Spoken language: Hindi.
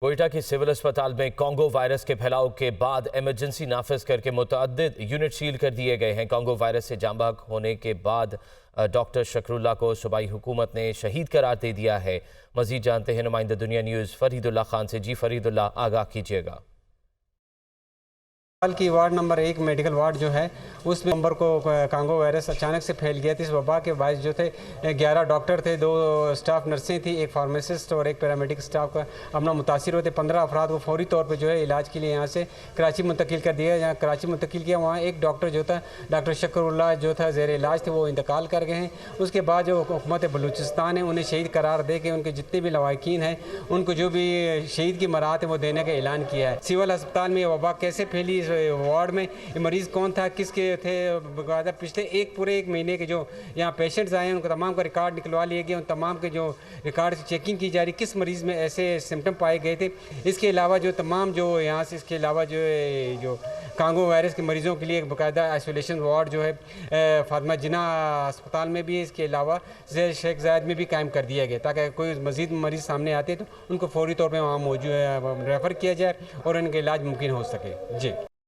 कोयटा के सिविल अस्पताल में कॉन्गो वायरस के फैलाव के बाद इमरजेंसी नाफिज करके मुतअद्दिद यूनिट सील कर दिए गए हैं। कॉन्गो वायरस से जाँ बहक होने के बाद डॉक्टर शकरुल्लाह को सूबाई हुकूमत ने शहीद करार दे दिया है। मजीद जानते हैं नुमाइंदा दुनिया न्यूज़ फरीदुल्लाह खान से। जी फरीदुल्लाह, आगाह कीजिएगा। की वार्ड नंबर 1 मेडिकल वार्ड जो है उसमें नंबर को कॉन्गो वायरस अचानक से फैल गया था। इस वबा के बायस जो थे 11 डॉक्टर थे, 2 स्टाफ नर्सें थी, एक फार्मासिस्ट और एक पैरामेडिक स्टाफ का अपना मुतासिर होते 15 अफराद को फौरी तौर पे जो है इलाज के लिए यहाँ से कराची मुंतकिल कर दिया। जहाँ कराची मुंतकिल किया वहाँ एक डॉक्टर जो था डॉक्टर शकरुल्लाह जो था ज़ेर इलाज थे, वो इंतकाल कर गए हैं। उसके बाद जो हुकूमत बलूचिस्तान है उन्हें शहीद करार दे के उनके जितने भी लवाकिन हैं उनको जो भी शहीद की मरात है वो देने का ऐलान किया है। सिविल अस्पताल में ये वबा कैसे फैली, वार्ड में मरीज़ कौन था, किसके थे, बकायदा पिछले पूरे एक महीने के जो यहाँ पेशेंट्स आए हैं उनका तमाम का रिकॉर्ड निकलवा लिए गए। उन तमाम के जो रिकॉर्ड से चेकिंग की जा रही, किस मरीज़ में ऐसे सिम्टम पाए गए थे। इसके अलावा जो तमाम जो यहाँ से इसके अलावा जो कॉन्गो वायरस के मरीज़ों के लिए बाकायदा आइसोलेशन वार्ड जो है फातिमा जिन्ना अस्पताल में भी है। इसके अलावा शेख जायद में भी कायम कर दिया गया ताकि कोई मज़ीद मरीज़ सामने आते तो उनको फौरी तौर पर वहाँ मौजूद रेफ़र किया जाए और उनका इलाज मुमकिन हो सके। जी।